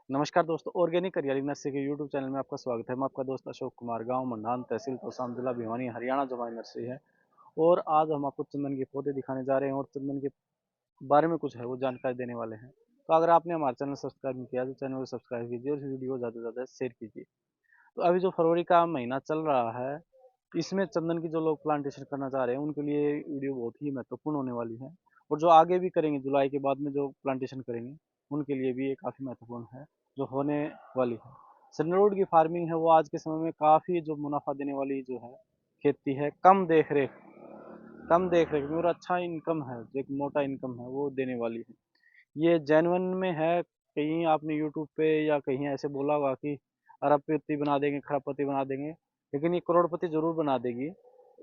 नमस्कार दोस्तों, ऑर्गेनिक हरियाली नर्सरी के यूट्यूब चैनल में आपका स्वागत है। मैं आपका दोस्त अशोक कुमार, गांव मंडान, तहसील तोशाम, जिला भिवानी, हरियाणा जो हमारी नर्सरी है। और आज हम आपको चंदन के पौधे दिखाने जा रहे हैं और चंदन के बारे में कुछ है वो जानकारी देने वाले हैं। तो अगर आपने हमारा चैनल सब्सक्राइब नहीं किया तो चैनल को सब्सक्राइब कीजिए और वीडियो ज़्यादा से ज़्यादा शेयर कीजिए। तो अभी जो फरवरी का महीना चल रहा है, इसमें चंदन की जो लोग प्लांटेशन करना चाह रहे हैं उनके लिए वीडियो बहुत ही महत्वपूर्ण होने वाली है। और जो आगे भी करेंगे, जुलाई के बाद में जो प्लांटेशन करेंगे उनके लिए भी ये काफ़ी महत्वपूर्ण है जो होने वाली है। सैंडलवुड की फार्मिंग है वो आज के समय में काफ़ी जो मुनाफा देने वाली जो है खेती है। कम देख रेख में और अच्छा इनकम है, जो एक मोटा इनकम है वो देने वाली है। ये जेन्युइन में है। कहीं आपने यूट्यूब पे या कहीं ऐसे बोला होगा कि अरबपति बना देंगे, खरबपति बना देंगे, लेकिन ये करोड़पति जरूर बना देगी।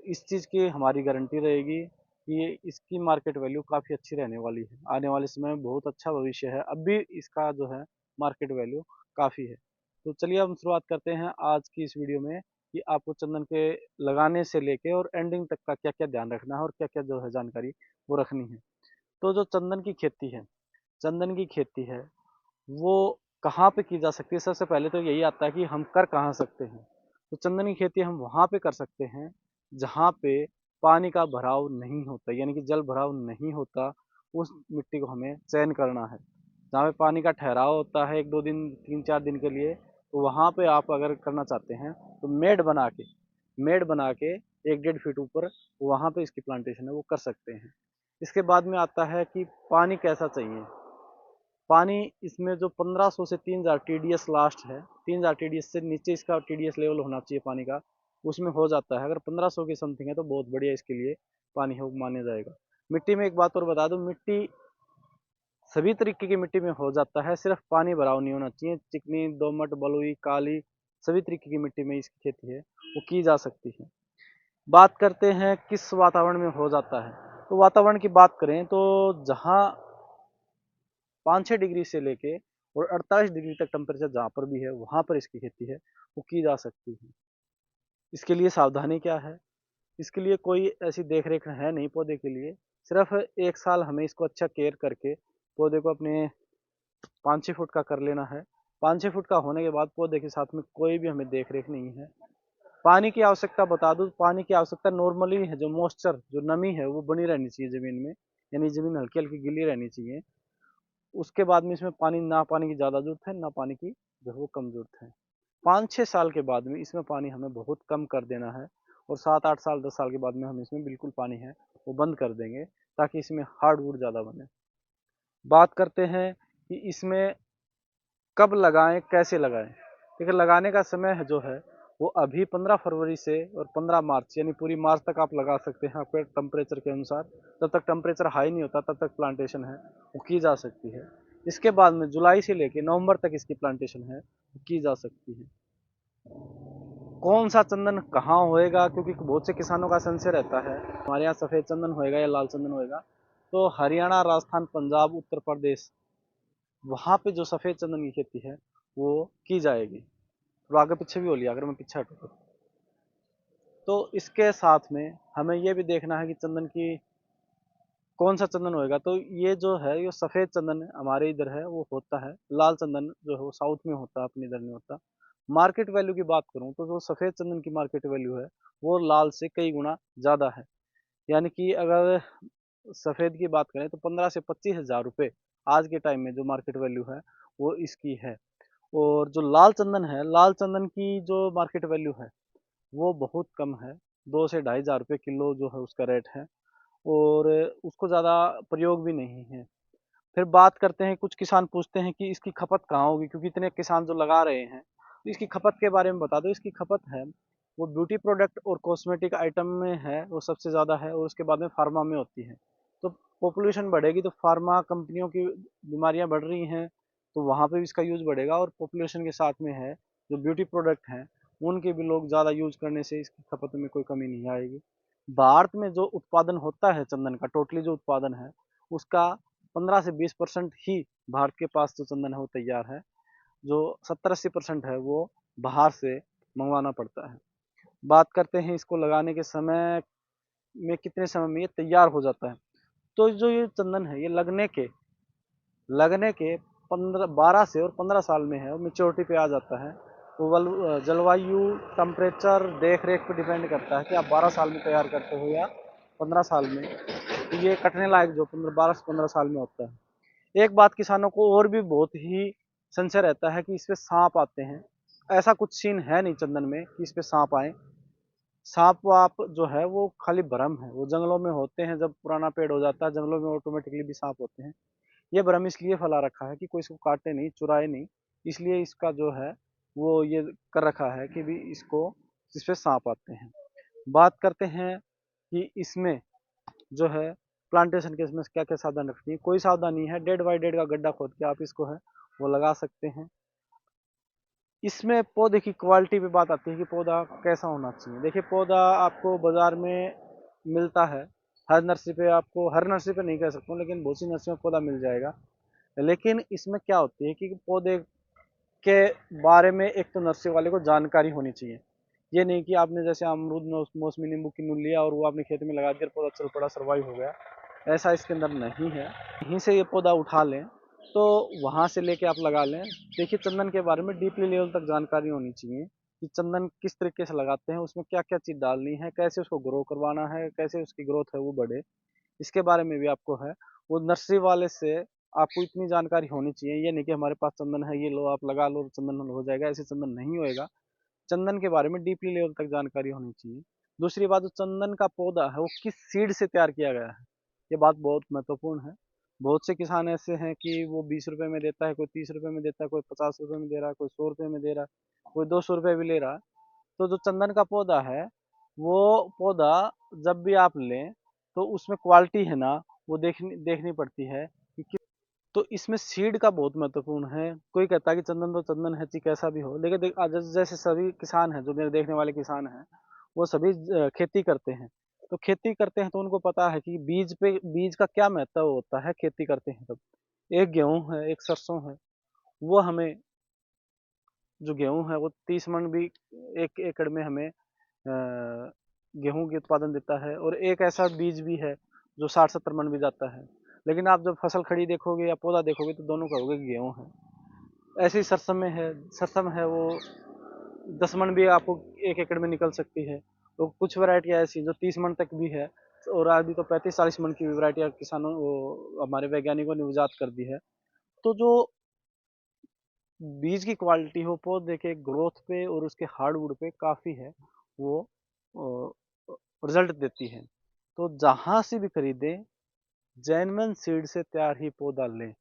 इस चीज़ की हमारी गारंटी रहेगी कि ये इसकी मार्केट वैल्यू काफ़ी अच्छी रहने वाली है। आने वाले समय में बहुत अच्छा भविष्य है। अब भी इसका जो है मार्केट वैल्यू काफ़ी है। तो चलिए हम शुरुआत करते हैं आज की इस वीडियो में कि आपको चंदन के लगाने से लेके और एंडिंग तक का क्या क्या ध्यान रखना है और क्या क्या जो है जानकारी वो रखनी है। तो जो चंदन की खेती है वो कहाँ पे की जा सकती है। सबसे पहले तो यही आता है कि हम कर कहाँ सकते हैं। तो चंदन की खेती हम वहाँ पे कर सकते हैं जहाँ पे पानी का भराव नहीं होता, यानी कि जल भराव नहीं होता। उस मिट्टी को हमें चयन करना है। जहाँ पे पानी का ठहराव होता है 1-2 दिन, 3-4 दिन के लिए, तो वहाँ पे आप अगर करना चाहते हैं तो मेड बना के 1-1.5 फीट ऊपर वहाँ पे इसकी प्लांटेशन है वो कर सकते हैं। इसके बाद में आता है कि पानी कैसा चाहिए। पानी इसमें जो 1500 से 3000 टीडीएस लास्ट है, 3000 टीडीएस से नीचे इसका टीडीएस लेवल होना चाहिए पानी का, उसमें हो जाता है। अगर 1500 की समथिंग है तो बहुत बढ़िया इसके लिए पानी है वो माना जाएगा। मिट्टी में एक बात और बता दूं, मिट्टी सभी तरीके की मिट्टी में हो जाता है, सिर्फ पानी भराव नहीं होना चाहिए। चिकनी, दोमट, बलुई, काली, सभी तरीके की मिट्टी में इसकी खेती है वो की जा सकती है। बात करते हैं किस वातावरण में हो जाता है। तो वातावरण की बात करें तो जहाँ 5-6 डिग्री से लेके और 48 डिग्री तक टेम्परेचर जहाँ पर भी है वहाँ पर इसकी खेती है वो की जा सकती है। इसके लिए सावधानी क्या है? इसके लिए कोई ऐसी देख रेख है नहीं पौधे के लिए। सिर्फ 1 साल हमें इसको अच्छा केयर करके पौधे को अपने 5-6 फुट का कर लेना है। 5-6 फुट का होने के बाद पौधे के साथ में कोई भी हमें देख रेख नहीं है। पानी की आवश्यकता बता दूं, पानी की आवश्यकता नॉर्मली है, जो मॉइस्चर जो नमी है वो बनी रहनी चाहिए ज़मीन में, यानी ज़मीन हल्की हल्की गीली रहनी चाहिए। उसके बाद में इसमें पानी की ज़्यादा ज़रूरत है, ना पानी की जो है वो कम ज़रूरत है। 5-6 साल के बाद में इसमें पानी हमें बहुत कम कर देना है। और 7-8 साल 10 साल के बाद में हम इसमें बिल्कुल पानी है वो बंद कर देंगे, ताकि इसमें हार्डवुड ज़्यादा बने। बात करते हैं कि इसमें कब लगाएं, कैसे लगाएं। देखिए, लगाने का समय है जो है वो अभी 15 फरवरी से और 15 मार्च, यानी पूरी मार्च तक आप लगा सकते हैं आपके टेम्परेचर के अनुसार। जब तक टेम्परेचर हाई नहीं होता तब तक प्लांटेशन है वो की जा सकती है। इसके बाद में जुलाई से लेकर नवंबर तक इसकी प्लांटेशन है वो की जा सकती है। कौन सा चंदन कहाँ होएगा, क्योंकि बहुत से किसानों का संशय रहता है हमारे यहाँ सफ़ेद चंदन होएगा या लाल चंदन होएगा। तो हरियाणा, राजस्थान, पंजाब, उत्तर प्रदेश, वहाँ पे जो सफ़ेद चंदन की खेती है वो की जाएगी। तो आगे पीछे भी हो लिया अगर मैं पीछे हटूँ तो इसके साथ में हमें ये भी देखना है कि चंदन की कौन सा चंदन होएगा। तो ये जो है ये सफ़ेद चंदन हमारे इधर है वो होता है। लाल चंदन जो है वो साउथ में होता है, अपने इधर नहीं होता। मार्केट वैल्यू की बात करूँ तो जो सफ़ेद चंदन की मार्केट वैल्यू है वो लाल से कई गुना ज़्यादा है। यानी कि अगर सफ़ेद की बात करें तो 15 से 25 हज़ार रुपये आज के टाइम में जो मार्केट वैल्यू है वो इसकी है। और जो लाल चंदन है, लाल चंदन की जो मार्केट वैल्यू है वो बहुत कम है। 2 से 2,500 रुपये किलो जो है उसका रेट है। और उसको ज़्यादा प्रयोग भी नहीं है। फिर बात करते हैं, कुछ किसान पूछते हैं कि इसकी खपत कहाँ होगी, क्योंकि इतने किसान जो लगा रहे हैं। तो इसकी खपत के बारे में बता दो। इसकी खपत है वो ब्यूटी प्रोडक्ट और कॉस्मेटिक आइटम में है वो सबसे ज़्यादा है, और उसके बाद में फार्मा में होती है। तो पॉपुलेशन बढ़ेगी तो फार्मा कंपनियों की बीमारियां बढ़ रही हैं, तो वहाँ पे भी इसका यूज़ बढ़ेगा। और पॉपुलेशन के साथ में है जो ब्यूटी प्रोडक्ट हैं उनके भी लोग ज़्यादा यूज़ करने से इसकी खपत में कोई कमी नहीं आएगी। भारत में जो उत्पादन होता है चंदन का, टोटली जो उत्पादन है उसका 15 से 20% ही भारत के पास जो चंदन है वो तैयार है। जो 70-80% है वो बाहर से मंगवाना पड़ता है। बात करते हैं इसको लगाने के समय में कितने समय में ये तैयार हो जाता है। तो जो ये चंदन है ये लगने के 12 से और 15 साल में है, वो मेच्योरिटी पे आ जाता है। वो जलवायु, टेम्परेचर, देख रेख पर डिपेंड करता है कि आप 12 साल में तैयार करते हो या 15 साल में। तो ये कटने लायक जो 12 से 15 साल में होता है। एक बात किसानों को और भी बहुत ही संशय रहता है कि इस पे सांप आते हैं। ऐसा कुछ सीन है नहीं चंदन में कि इस पे सांप आए। सांप वाप जो है वो खाली भ्रम है, वो जंगलों में होते हैं। जब पुराना पेड़ हो जाता है जंगलों में ऑटोमेटिकली भी सांप होते हैं। ये भ्रम इसलिए फैला रखा है कि कोई इसको काटे नहीं, चुराए नहीं, इसलिए इसका जो है वो ये कर रखा है कि भी इसको, इस पे सांप आते हैं। बात करते हैं कि इसमें जो है प्लांटेशन के इसमें क्या क्या सावधान रखनी है। कोई सावधानी है, डेड बाई डेड का गड्ढा खोद के आप इसको है वो लगा सकते हैं। इसमें पौधे की क्वालिटी पे बात आती है कि पौधा कैसा होना चाहिए। देखिए पौधा आपको बाजार में मिलता है, हर नर्सरी पे आपको, हर नर्सरी पे नहीं कह सकता हूँ लेकिन बहुत सी नर्सरी में पौधा मिल जाएगा। लेकिन इसमें क्या होती है कि पौधे के बारे में एक तो नर्सरी वाले को जानकारी होनी चाहिए। ये नहीं कि आपने जैसे अमरूद मौसमी नींबू किन्नू लिया और वो आपने खेत में लगा दिया, पौधा चल पड़ा, सर्वाइव हो गया। ऐसा इसके अंदर नहीं है। यहीं से ये पौधा उठा लें तो वहां से लेके आप लगा लें। देखिए चंदन के बारे में डीपली लेवल तक जानकारी होनी चाहिए कि चंदन किस तरीके से लगाते हैं, उसमें क्या क्या चीज डालनी है, कैसे उसको ग्रो करवाना है, कैसे उसकी ग्रोथ है वो बढ़े। इसके बारे में भी आपको है वो नर्सरी वाले से आपको इतनी जानकारी होनी चाहिए। ये नहीं कि हमारे पास चंदन है, ये लो आप लगा लो चंदन हो जाएगा, ऐसे चंदन नहीं होएगा। चंदन के बारे में डीपली लेवल तक जानकारी होनी चाहिए। दूसरी बात, जो चंदन का पौधा है वो किस सीड से तैयार किया गया है, ये बात बहुत महत्वपूर्ण है। बहुत से किसान ऐसे हैं कि वो 20 रुपए में देता है, कोई 30 रुपए में देता है, कोई 50 रुपए में दे रहा है, कोई 100 रुपए में दे रहा है, कोई 200 रुपए भी ले रहा है। तो जो चंदन का पौधा है वो पौधा जब भी आप लें तो उसमें क्वालिटी है ना वो देखनी देखनी पड़ती है कि तो इसमें सीड का बहुत महत्वपूर्ण है। कोई कहता है कि चंदन तो चंदन है, चाहे कैसा भी हो, लेकिन देख आज जैसे सभी किसान हैं, जो मेरे देखने वाले किसान हैं, वो सभी खेती करते हैं। तो खेती करते हैं तो उनको पता है कि बीज का क्या महत्व होता है। खेती करते हैं तब एक गेहूं है, एक सरसों है, वो हमें, जो गेहूं है वो 30 मन भी एक एकड़ में हमें गेहूं के उत्पादन देता है। और एक ऐसा बीज भी है जो 60-70 मन भी जाता है। लेकिन आप जब फसल खड़ी देखोगे या पौधा देखोगे तो दोनों कहोगे कि गेहूं है। ऐसे ही सरसम में है, सरसम है वो 10 मन भी आपको एक एकड़ में निकल सकती है। तो कुछ वैरायटी ऐसी जो 30 मन तक भी है। और अभी तो 35-40 मन की वैरायटी किसानों वो हमारे वैज्ञानिकों ने इजाद कर दी है। तो जो बीज की क्वालिटी हो पौधे के ग्रोथ पे और उसके हार्डवुड पे काफ़ी है, वो रिजल्ट देती है। तो जहाँ से भी खरीदें जेन्युइन सीड से तैयार ही पौधा लें।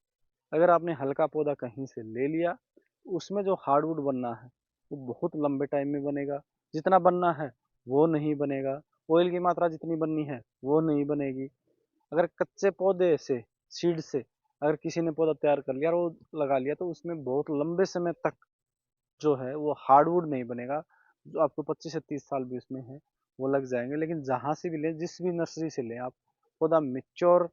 अगर आपने हल्का पौधा कहीं से ले लिया, उसमें जो हार्डवुड बनना है वो बहुत लंबे टाइम में बनेगा। जितना बनना है वो नहीं बनेगा। ऑयल की मात्रा जितनी बननी है वो नहीं बनेगी। अगर कच्चे पौधे से, सीड से अगर किसी ने पौधा तैयार कर लिया और वो लगा लिया तो उसमें बहुत लंबे समय तक जो है वो हार्डवुड नहीं बनेगा। जो आपको 25 से 30 साल भी उसमें है वो लग जाएंगे। लेकिन जहाँ से भी लें, जिस भी नर्सरी से लें आप पौधा, मिच्योर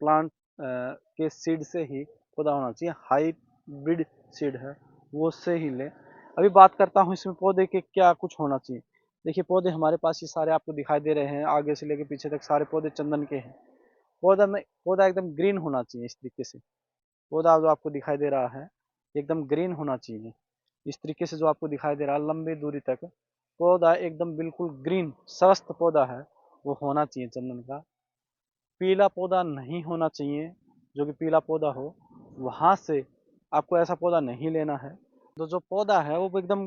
प्लांट के सीड से ही पौधा होना चाहिए। हाइब्रिड सीड है वो से ही लें। अभी बात करता हूँ इसमें पौधे के क्या कुछ होना चाहिए। देखिए पौधे हमारे पास ये सारे आपको दिखाई दे रहे हैं, आगे से लेके पीछे तक सारे पौधे चंदन के हैं। पौधा एकदम ग्रीन होना चाहिए इस तरीके से। पौधा जो आपको दिखाई दे रहा है एकदम ग्रीन होना चाहिए इस तरीके से। जो आपको दिखाई दे रहा है लंबी दूरी तक पौधा एकदम बिल्कुल ग्रीन स्वस्थ पौधा है वो होना चाहिए चंदन का। पीला पौधा नहीं होना चाहिए। जो कि पीला पौधा हो वहां से आपको ऐसा पौधा नहीं लेना है। तो जो पौधा है वो एकदम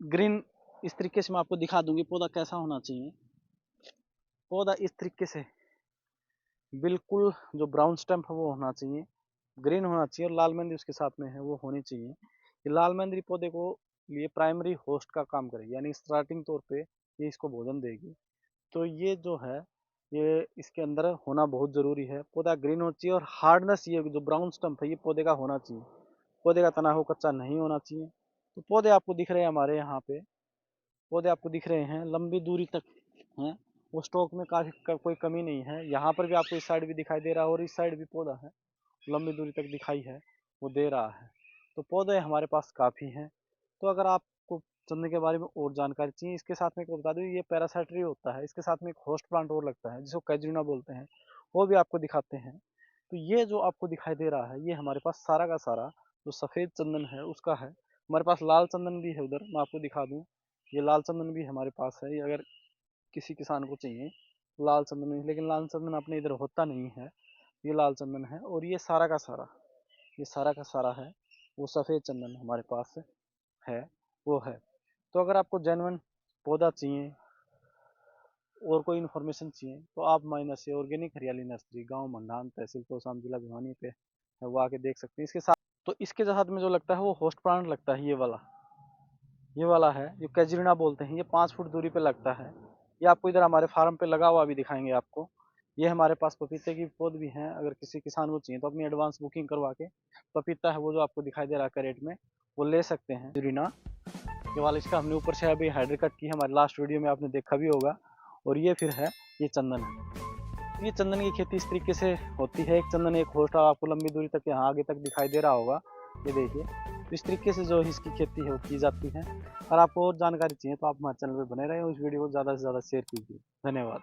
ग्रीन, इस तरीके से मैं आपको दिखा दूंगी पौधा कैसा होना चाहिए। पौधा इस तरीके से बिल्कुल जो ब्राउन स्टम्प है वो होना चाहिए, ग्रीन होना चाहिए, और लाल मेहंदी उसके साथ में है वो होनी चाहिए। ये लाल मेहंदी पौधे को लिए प्राइमरी होस्ट का काम करेगी, यानी स्टार्टिंग तौर पे ये इसको भोजन देगी। तो ये जो है ये इसके अंदर होना बहुत ज़रूरी है। पौधा ग्रीन होना चाहिए और हार्डनेस, ये जो ब्राउन स्टम्प है ये पौधे का होना चाहिए। पौधे का तना हो कच्चा नहीं होना चाहिए। तो पौधे आपको दिख रहे हैं हमारे यहाँ पे, पौधे आपको दिख रहे हैं लंबी दूरी तक हैं। वो स्टॉक में काफी कोई कमी नहीं है। यहाँ पर भी आपको इस साइड भी दिखाई दे रहा है और इस साइड भी पौधा है, लंबी दूरी तक दिखाई है वो दे रहा है। तो पौधे हमारे पास काफ़ी हैं। तो अगर आपको चंदन के बारे में और जानकारी चाहिए, इसके साथ में एक और बता दूँ, ये पैरासाइट्री होता है, इसके साथ में एक होस्ट प्लांट और लगता है जिसको कैजुना बोलते हैं, वो भी आपको दिखाते हैं। तो ये जो आपको दिखाई दे रहा है ये हमारे पास सारा का सारा जो सफ़ेद चंदन है उसका है। हमारे पास लाल चंदन भी है उधर, मैं आपको दिखा दूँ। ये लाल चंदन भी हमारे पास है, ये अगर किसी किसान को चाहिए लाल चंदन भी, लेकिन लाल चंदन अपने इधर होता नहीं है। ये लाल चंदन है, और ये सारा का सारा, ये सारा का सारा है वो सफ़ेद चंदन हमारे पास है, वो है। तो अगर आपको जेन्युइन पौधा चाहिए और कोई इन्फॉर्मेशन चाहिए तो आप हमारी नर्सरी ऑर्गेनिक हरियाली नर्सरी, गांव मंडान, तहसील तोशाम, जिला भिवानी पे है, वो आके देख सकते हैं। इसके साथ तो इसके साथ में जो लगता है वो होस्ट प्लांट लगता है, ये वाला है जो कैजरीना बोलते हैं। ये 5 फुट दूरी पे लगता है। ये आपको इधर हमारे फार्म पे लगा हुआ भी दिखाएंगे आपको। ये हमारे पास पपीते की पौध भी हैं, अगर किसी किसान को चाहिए तो अपनी एडवांस बुकिंग करवा के पपीता है वो जो आपको दिखाई दे रहा है कैरेट में, वो ले सकते हैं। कैजरीना ये वाला, इसका हमने ऊपर से अभी हाइड्र कट की है, हमारे लास्ट वीडियो में आपने देखा भी होगा। और ये फिर है, ये चंदन है। ये चंदन की खेती इस तरीके से होती है। एक चंदन एक होस्ट आपको लंबी दूरी तक यहाँ आगे तक दिखाई दे रहा होगा, ये देखिए। तो इस तरीके से जो इसकी खेती है वो की जाती है। और आपको और जानकारी चाहिए तो आप हमारे चैनल पर बने रहें, उस वीडियो को ज़्यादा से ज़्यादा शेयर कीजिए। धन्यवाद।